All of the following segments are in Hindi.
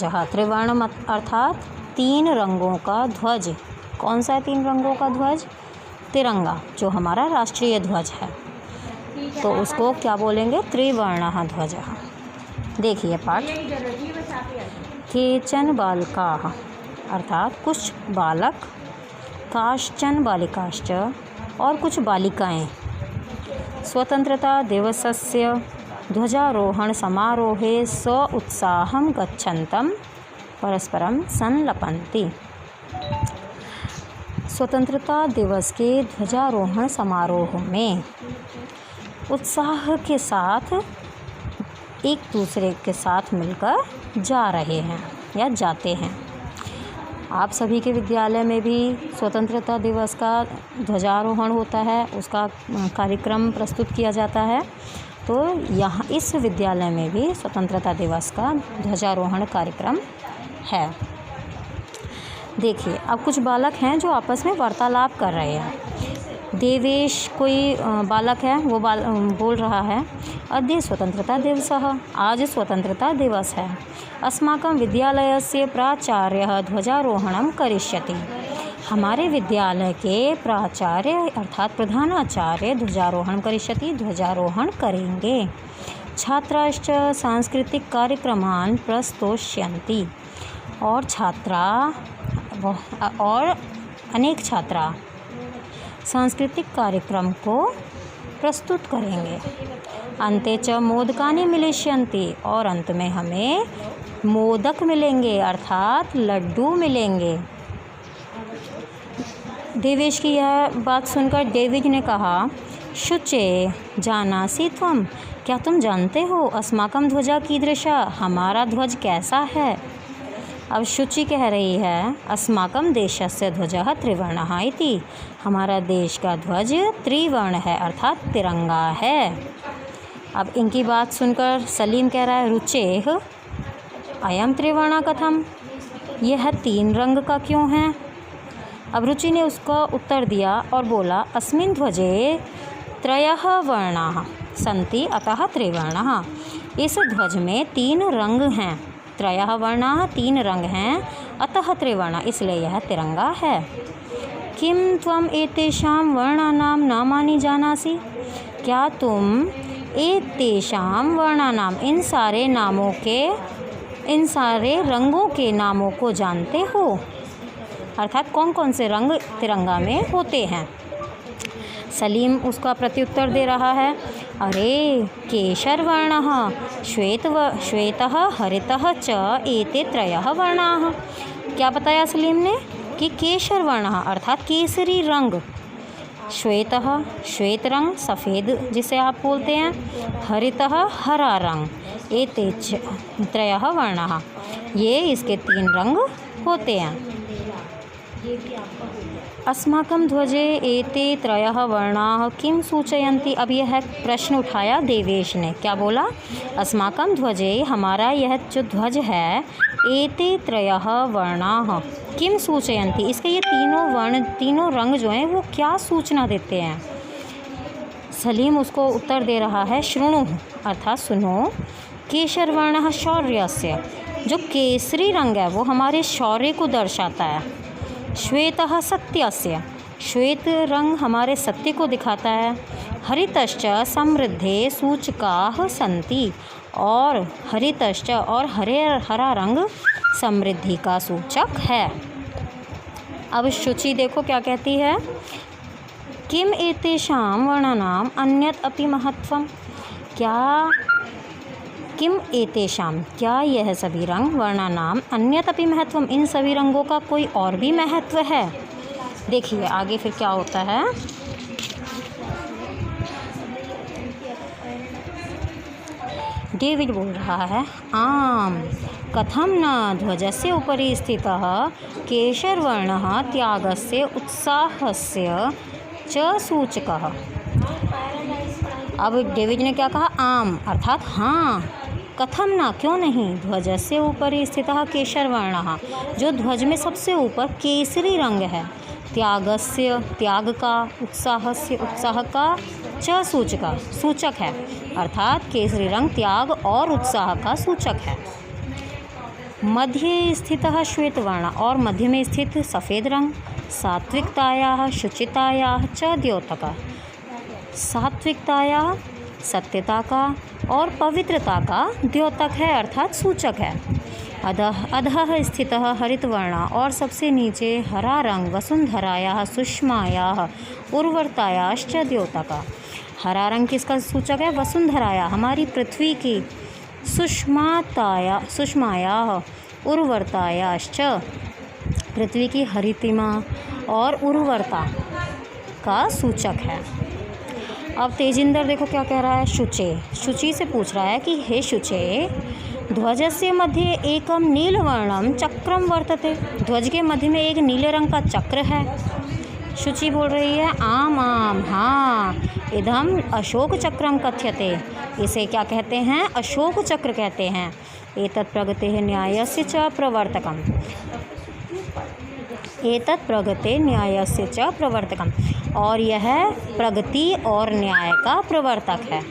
जहाँ त्रिवर्ण अर्थात 3 रंगों का ध्वज। कौन सा है 3 रंगों का ध्वज? तिरंगा, जो हमारा राष्ट्रीय ध्वज है, तो उसको क्या बोलेंगे? त्रिवर्णः ध्वजः। देखिए पाठ, केचन बालकाः अर्थात कुछ बालक, काश्चन बालिकाश्च और कुछ बालिकाएं, स्वतंत्रता दिवसस्य ध्वजारोहण समारोहे स्व उत्साहं गच्छन्तं परस्परं संलपन्ति। स्वतंत्रता दिवस के ध्वजारोहण समारोह में उत्साह के साथ एक दूसरे के साथ मिलकर जा रहे हैं या जाते हैं। आप सभी के विद्यालय में भी स्वतंत्रता दिवस का ध्वजारोहण होता है, उसका कार्यक्रम प्रस्तुत किया जाता है। तो यहाँ इस विद्यालय में भी स्वतंत्रता दिवस का ध्वजारोहण कार्यक्रम है। देखिए, अब कुछ बालक हैं जो आपस में वार्तालाप कर रहे हैं। देवेश कोई बालक है, वो बोल रहा है, अद्य स्वतंत्रता दिवसः, आज स्वतंत्रता दिवस है। अस्माकं विद्यालयस्य प्राचार्यः ध्वजारोहणं करिष्यति। हमारे विद्यालय के प्राचार्य अर्थात प्रधानाचार्य ध्वजारोहण करिष्यति, ध्वजारोहण करेंगे। छात्राश्च सांस्कृतिक कार्यक्रमान् प्रस्तोष्यन्ति, और छात्रा और अनेक छात्रा सांस्कृतिक कार्यक्रम को प्रस्तुत करेंगे। अन्ते च मोदकानि मिलिष्यन्ति, और अंत में हमें मोदक मिलेंगे अर्थात लड्डू मिलेंगे। देवेश की यह बात सुनकर देविज ने कहा, शुचे जानासि त्वं, क्या तुम जानते हो अस्माकं ध्वजा कीदृशा, हमारा ध्वज कैसा है? अब शुचि कह रही है, अस्माकं देशस्य ध्वजः त्रिवर्णः इति, हमारा देश का ध्वज त्रिवर्ण है अर्थात तिरंगा है। अब इनकी बात सुनकर सलीम कह रहा है, रुचेः अयं त्रिवर्णः कथम, यह 3 रंग का क्यों है? अब रुचि ने उसका उत्तर दिया और बोला, अस्मिन् ध्वजे 3 वर्णाः सन्ति अतः त्रिवर्णः, इस ध्वज में 3 रंग हैं। 3 वर्णाः 3 रंग हैं, अतः त्रिवर्णः, इसलिए यह तिरंगा है। किं त्वम् एतेषां वर्णानां नामानि जानासि, क्या तुम एतेषां वर्णानां इन सारे नामों के, इन सारे रंगों के नामों को जानते हो? अर्थात कौन कौन से रंग तिरंगा में होते हैं। सलीम उसका प्रत्युत्तर दे रहा है, अरे केशरवर्णः श्वेतः हरितः च एते 3 वर्णाः। क्या बताया सलीम ने कि केशरवर्णः अर्थात केसरी रंग, श्वेतः श्वेत रंग सफ़ेद जिसे आप बोलते हैं, हरितः हरा रंग, एते 3 वर्णाः, ये इसके 3 रंग होते हैं। अस्माकं ध्वजे एते 3 वर्णाः किं सूचयन्ति। अब यह प्रश्न उठाया देवेश ने, क्या बोला? अस्माकं ध्वजे, हमारा यह जो ध्वज है, एते 3 वर्णाः किं सूचयन्ति, इसके ये तीनों वर्ण, तीनों रंग जो हैं वो क्या सूचना देते हैं? सलीम उसको उत्तर दे रहा है, शृणु अर्थात सुनो, केशरवर्णः शौर्यस्य, जो केसरी रंग है वो हमारे शौर्य को दर्शाता है। श्वेतः सत्यस्य, श्वेत रंग हमारे सत्य को दिखाता है। हरितश्च समृद्धे सूचकाः सन्ति, और हरितश्च और हरा रंग समृद्धि का सूचक है। अब शुचि देखो क्या कहती है, किम एतेषां वर्णानां अन्यत् अपि महत्वम्, क्या किम एतेषां, क्या यह सभी रंग वर्णानाम अन्यत् अपि महत्वम, इन सभी रंगों का कोई और भी महत्व है? देखिए आगे फिर क्या होता है। डेविड बोल रहा है, आम कथम न ध्वजस्य उपरि स्थितः केशरवर्णः त्यागस्य उत्साहस्य च सूचकः। अब डेविड ने क्या कहा, आम अर्थात हाँ, कथम ना क्यों नहीं, ध्वजस्य ऊपर स्थितः केशरवर्णः, जो ध्वज में सबसे ऊपर केसरी रंग है, त्यागस्य त्याग का, उत्साहस्य उत्साह का, च सूचक है, अर्थात केसरी रंग त्याग और उत्साह का सूचक है। मध्ये स्थितः श्वेतवर्ण और मध्य में स्थित सफ़ेद रंग सात्विकतायाः शुचितायाः च द्योतकः, सात्विकतायाः सत्यता का और पवित्रता का द्योतक है अर्थात सूचक है। अधः स्थितः हरितवर्ण और सबसे नीचे हरा रंग वसुंधरायाः सुषमायाः उर्वरतायाश्च द्योतकः। हरा रंग किसका सूचक है? वसुंधराया हमारी पृथ्वी की, सुषमायाः उर्वरतायाश्च पृथ्वी की हरितिमा और उर्वरता का सूचक है। अब तेजिंदर देखो क्या कह रहा है। शुचि से पूछ रहा है कि हे शुचे, ध्वजस्य मध्ये एकम नीलवर्णम चक्रम वर्तते। ध्वज के मध्य में एक नीले रंग का चक्र है। शुचि बोल रही है आम हाँ, इदम अशोक चक्रम कथ्यते। इसे क्या कहते हैं? अशोक चक्र कहते हैं। एतत् प्रगतेः न्यायस्य च प्रवर्तकम्, एतत् प्रगते न्यायस्य च प्रवर्तकम्, और यह प्रगति और न्याय का प्रवर्तक है।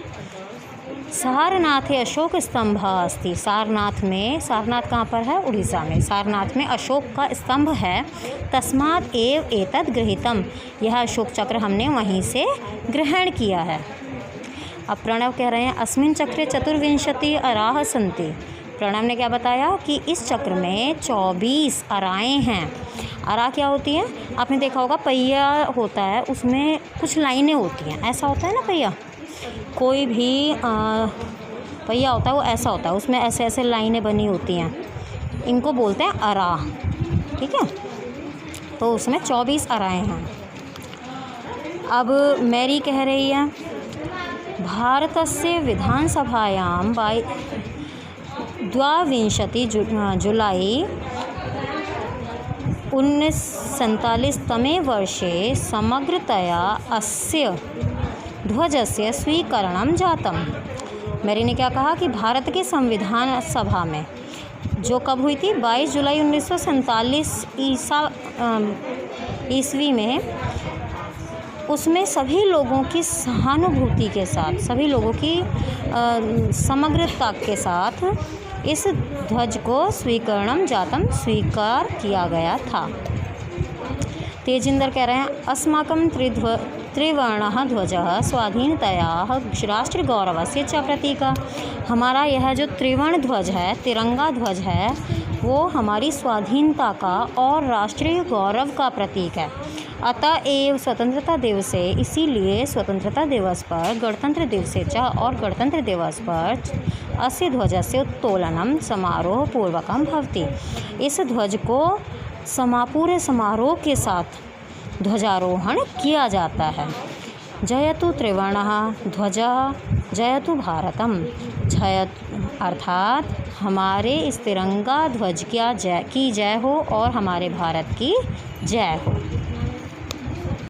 सारनाथे अशोक स्तंभ अस्ति। सारनाथ कहाँ पर है? उड़ीसा में। सारनाथ में अशोक का स्तंभ है। तस्मात् एव एतत् गृहीतम, यह अशोक चक्र हमने वहीं से ग्रहण किया है। अब प्रणव कह रहे हैं अस्मिन् चक्रे 24 अराः सन्ति। प्रणव ने क्या बताया कि इस चक्र में 24 अराएँ हैं। अरा क्या होती है? आपने देखा होगा पहिया होता है, उसमें कुछ लाइनें होती हैं, ऐसा होता है ना पहिया। कोई भी पहिया होता है वो ऐसा होता है, उसमें ऐसे ऐसे लाइनें बनी होती हैं, इनको बोलते हैं अरा। ठीक है, तो उसमें 24 अराएँ हैं। अब मैरी कह रही है भारतस्य विधानसभायां 22 जुलाई 1947 तमे वर्षे समग्रतया अस्य ध्वजस्य स्वीकरणं जातम। मैरी ने क्या कहा कि भारत के संविधान सभा में, जो कब हुई थी? 22 जुलाई 1947 ईस्वी में, उसमें सभी लोगों की सहानुभूति के साथ, सभी लोगों की समग्रता के साथ इस ध्वज को स्वीकरणम जातम स्वीकार किया गया था। तेजिंदर कह रहे हैं अस्माकं त्रिवर्णः ध्वजः स्वाधीनतायाः राष्ट्रगौरवस्य च प्रतीकः। हमारा यह जो त्रिवर्ण ध्वज है, तिरंगा ध्वज है, वो हमारी स्वाधीनता का और राष्ट्रीय गौरव का प्रतीक है। अतएव स्वतंत्रता दिवसे, इसीलिए स्वतंत्रता दिवस पर, गणतंत्र दिवसे च और गणतंत्र दिवस पर अस्य ध्वजस्य उत्तोलनम समारोह पूर्वकम भवति। इस ध्वज को पूरे समारोह के साथ ध्वजारोहण किया जाता है। जयतु त्रिवर्णः ध्वजः जयतु भारतम। अर्थात हमारे इस तिरंगा ध्वज की जय हो और हमारे भारत की जय हो।